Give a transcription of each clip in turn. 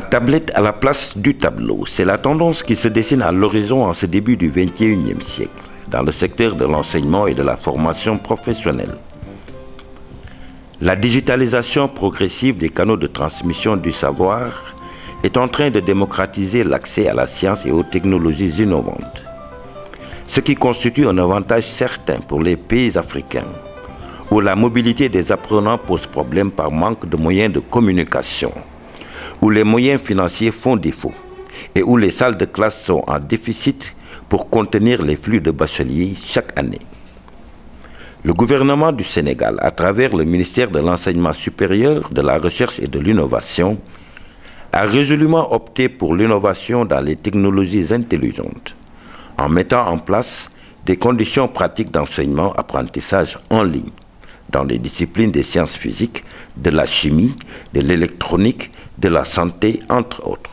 tablette à la place du tableau, c'est la tendance qui se dessine à l'horizon en ce début du XXIe siècle, dans le secteur de l'enseignement et de la formation professionnelle. La digitalisation progressive des canaux de transmission du savoir est en train de démocratiser l'accès à la science et aux technologies innovantes, ce qui constitue un avantage certain pour les pays africains, où la mobilité des apprenants pose problème par manque de moyens de communication, où les moyens financiers font défaut et où les salles de classe sont en déficit pour contenir les flux de bacheliers chaque année. Le gouvernement du Sénégal, à travers le ministère de l'Enseignement supérieur, de la Recherche et de l'Innovation, a résolument opté pour l'innovation dans les technologies intelligentes, en mettant en place des conditions pratiques d'enseignement-apprentissage en ligne, dans les disciplines des sciences physiques, de la chimie, de l'électronique, de la santé, entre autres.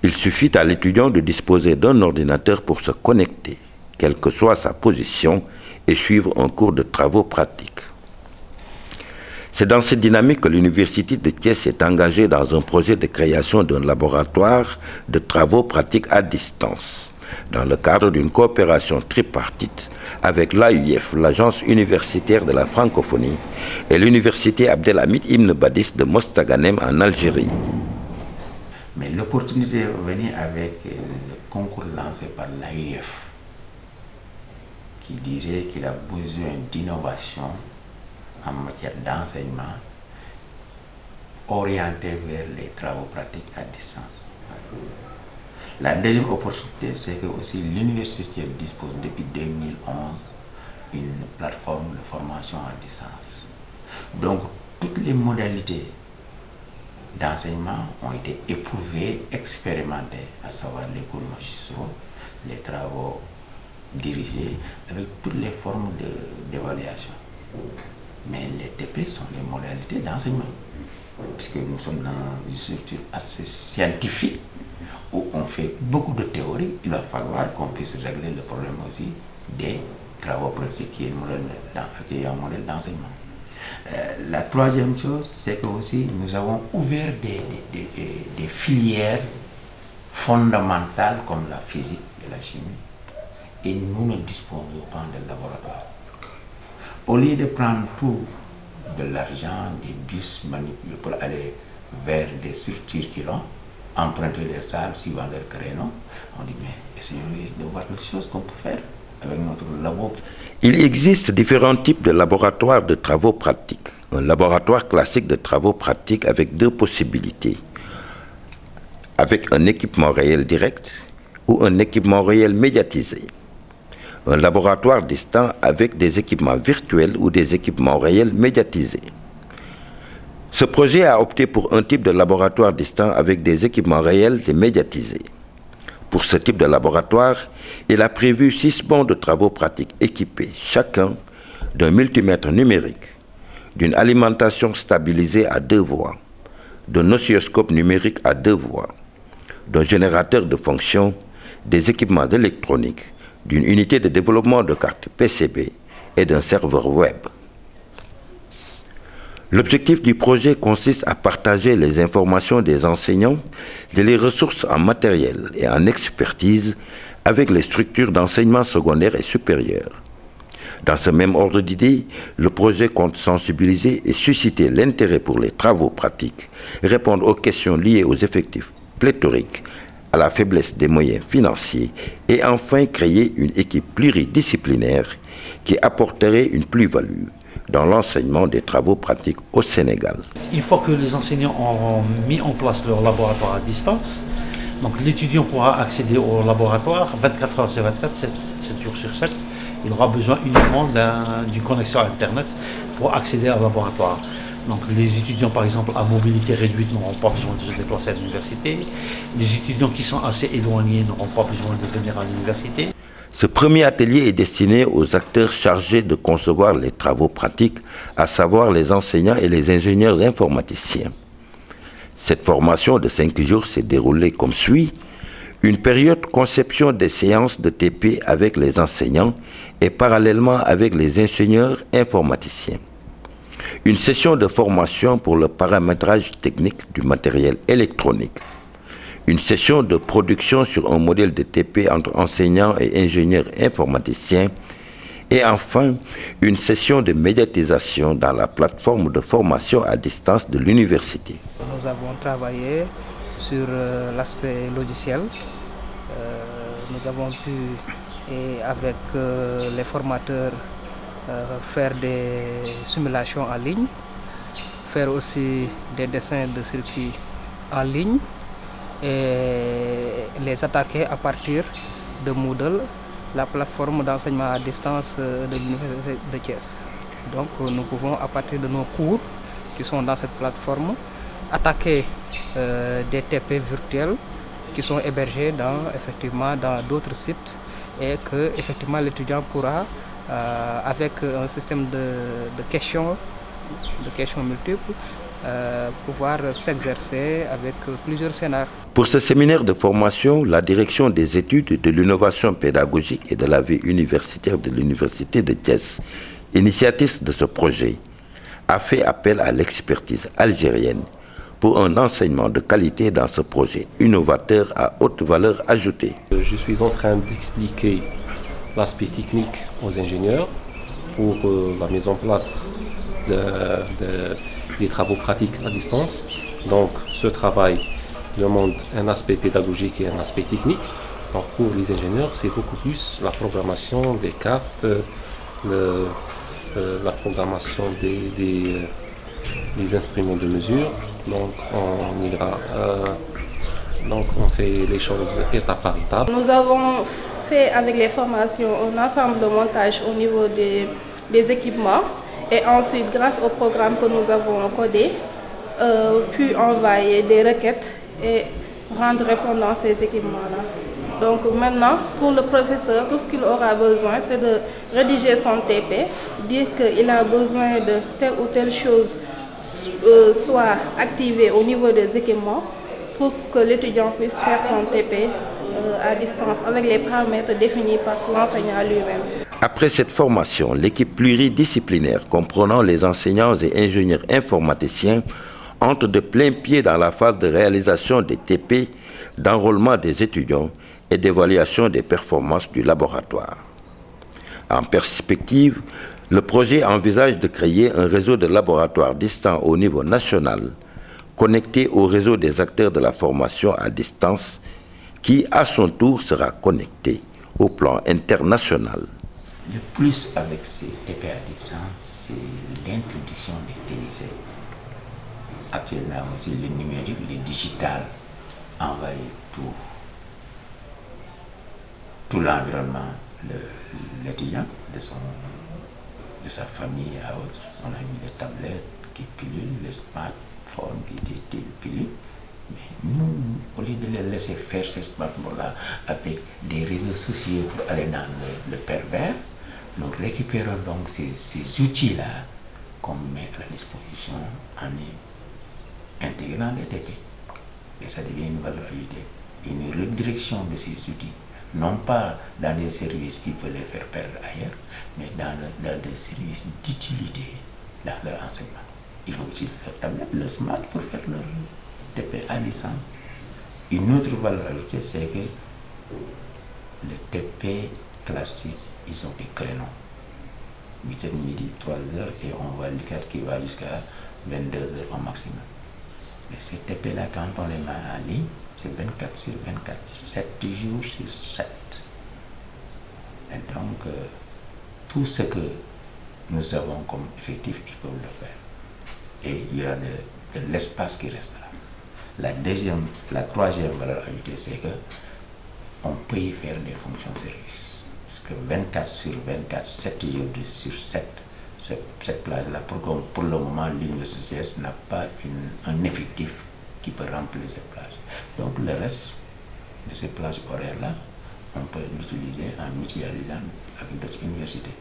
Il suffit à l'étudiant de disposer d'un ordinateur pour se connecter, quelle que soit sa position, et suivre un cours de travaux pratiques. C'est dans cette dynamique que l'Université de Thiès s'est engagée dans un projet de création d'un laboratoire de travaux pratiques à distance, dans le cadre d'une coopération tripartite avec l'AUF, l'Agence universitaire de la francophonie, et l'Université Abdelhamid Ibn Badis de Mostaganem en Algérie. Mais l'opportunité est venue avec le concours lancé par l'AUF, qui disait qu'il a besoin d'innovation en matière d'enseignement orienté vers les travaux pratiques à distance. La deuxième opportunité, c'est que aussi l'université dispose depuis 2011 une plateforme de formation à distance. Donc toutes les modalités d'enseignement ont été éprouvées, expérimentées, à savoir les cours magistraux, les travaux dirigés, avec toutes les formes d'évaluation. Mais les TP sont les modalités d'enseignement, puisque nous sommes dans une structure assez scientifique où on fait beaucoup de théorie. Il va falloir qu'on puisse régler le problème aussi des travaux pratiques qui est un modèle d'enseignement. La troisième chose, c'est que aussi nous avons ouvert des filières fondamentales comme la physique et la chimie, et nous ne disposons pas de laboratoire. Au lieu de prendre tout de l'argent, des bus manipulés pour aller vers des structures qui l'ont, emprunter les salles, suivant leur créneau, on dit mais essayons de voir les choses qu'on peut faire avec notre labo. Il existe différents types de laboratoires de travaux pratiques. Un laboratoire classique de travaux pratiques avec deux possibilités. Avec un équipement réel direct ou un équipement réel médiatisé. Un laboratoire distant avec des équipements virtuels ou des équipements réels médiatisés. Ce projet a opté pour un type de laboratoire distant avec des équipements réels et médiatisés. Pour ce type de laboratoire, il a prévu 6 bancs de travaux pratiques équipés, chacun d'un multimètre numérique, d'une alimentation stabilisée à 2 voies, d'un oscilloscope numérique à 2 voies, d'un générateur de fonction, des équipements électroniques, d'une unité de développement de cartes PCB et d'un serveur web. L'objectif du projet consiste à partager les informations des enseignants et les ressources en matériel et en expertise avec les structures d'enseignement secondaire et supérieur. Dans ce même ordre d'idée, le projet compte sensibiliser et susciter l'intérêt pour les travaux pratiques, répondre aux questions liées aux effectifs pléthoriques, à la faiblesse des moyens financiers et enfin créer une équipe pluridisciplinaire qui apporterait une plus-value dans l'enseignement des travaux pratiques au Sénégal. Une fois que les enseignants ont mis en place leur laboratoire à distance, donc l'étudiant pourra accéder au laboratoire 24 heures sur 24, 7 jours sur 7. Il aura besoin uniquement d'une connexion à Internet pour accéder au laboratoire. Donc les étudiants par exemple à mobilité réduite n'auront pas besoin de se déplacer à l'université. Les étudiants qui sont assez éloignés n'auront pas besoin de venir à l'université. Ce premier atelier est destiné aux acteurs chargés de concevoir les travaux pratiques, à savoir les enseignants et les ingénieurs informaticiens. Cette formation de 5 jours s'est déroulée comme suit. Une période conception des séances de TP avec les enseignants et parallèlement avec les ingénieurs informaticiens. Une session de formation pour le paramétrage technique du matériel électronique. Une session de production sur un modèle de TP entre enseignants et ingénieurs informaticiens. Et enfin, une session de médiatisation dans la plateforme de formation à distance de l'université. Nous avons travaillé sur l'aspect logiciel. Nous avons pu, avec les formateurs, faire des simulations en ligne, faire aussi des dessins de circuits en ligne et les attaquer à partir de Moodle, la plateforme d'enseignement à distance de l'Université de Thiès. Donc nous pouvons, à partir de nos cours qui sont dans cette plateforme, attaquer des TP virtuels qui sont hébergés dans d'autres sites et que effectivement l'étudiant pourra, avec un système de questions multiples, pouvoir s'exercer avec plusieurs scénarios. Pour ce séminaire de formation, la direction des études de l'innovation pédagogique et de la vie universitaire de l'Université de Thiès, initiatrice de ce projet, a fait appel à l'expertise algérienne pour un enseignement de qualité dans ce projet innovateur à haute valeur ajoutée. Je suis en train d'expliquer l'aspect technique aux ingénieurs pour la mise en place des travaux pratiques à distance. Donc ce travail demande un aspect pédagogique et un aspect technique. Donc pour les ingénieurs, c'est beaucoup plus la programmation des cartes, la programmation des instruments de mesure. Donc on fait les choses étape par étape. Nous avons fait avec les formations un ensemble de montage au niveau des équipements et ensuite, grâce au programme que nous avons codé, pu envoyer des requêtes et rendre répondant ces équipements-là. Donc maintenant, pour le professeur, tout ce qu'il aura besoin, c'est de rédiger son TP, dire qu'il a besoin de telle ou telle chose soit activée au niveau des équipements pour que l'étudiant puisse faire son TP à distance avec les paramètres définis par l'enseignant lui-même. Après cette formation, l'équipe pluridisciplinaire comprenant les enseignants et ingénieurs informaticiens entre de plein pied dans la phase de réalisation des TP, d'enrôlement des étudiants et d'évaluation des performances du laboratoire. En perspective, le projet envisage de créer un réseau de laboratoires distants au niveau national, connecté au réseau des acteurs de la formation à distance, qui à son tour sera connecté au plan international. Le plus avec ces TP à distance, c'est l'introduction des TIC. Actuellement aussi, le numérique, le digital envahit tout l'environnement de l'étudiant, de sa famille à autres. On a mis les tablettes qui pilulent, les smartphones qui pilulent. Mais nous, au lieu de les laisser faire ces smartphones-là avec des réseaux sociaux pour aller dans le pervers, nous récupérons donc ces outils-là qu'on met à la disposition en intégrant les TP. Et ça devient une valeur ajoutée, une redirection de ces outils. Non pas dans des services qui peuvent les faire perdre ailleurs, mais dans des services d'utilité dans leur enseignement. Il faut aussi faire tablette, le smart pour faire leur TP à distance. Une autre valeur ajoutée, c'est que les TP classiques, ils ont des créneaux. 8h midi, 3h et on voit le cadre qui va jusqu'à 22h au maximum. Mais ces TP-là, quand on les met en ligne, c'est 24 sur 24, 7 jours sur 7. Et donc, tout ce que nous avons comme effectif, ils peuvent le faire. Et il y aura de l'espace qui restera. La troisième valeur ajoutée, c'est que on peut y faire des fonctions service. Parce que 24 sur 24, 7 jours sur 7, cette plage-là, pour le moment, l'université n'a pas un effectif qui peut remplir cette plage. Donc le reste de ces plages horaires-là, on peut l'utiliser en mutualisant avec d'autres universités.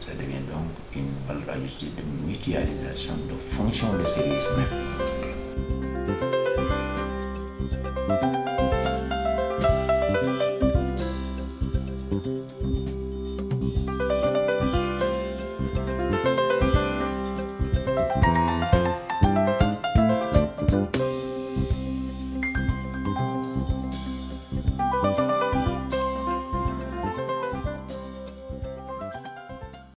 Ça devient donc une valeur ajoutée de mutualisation de fonctions de service même.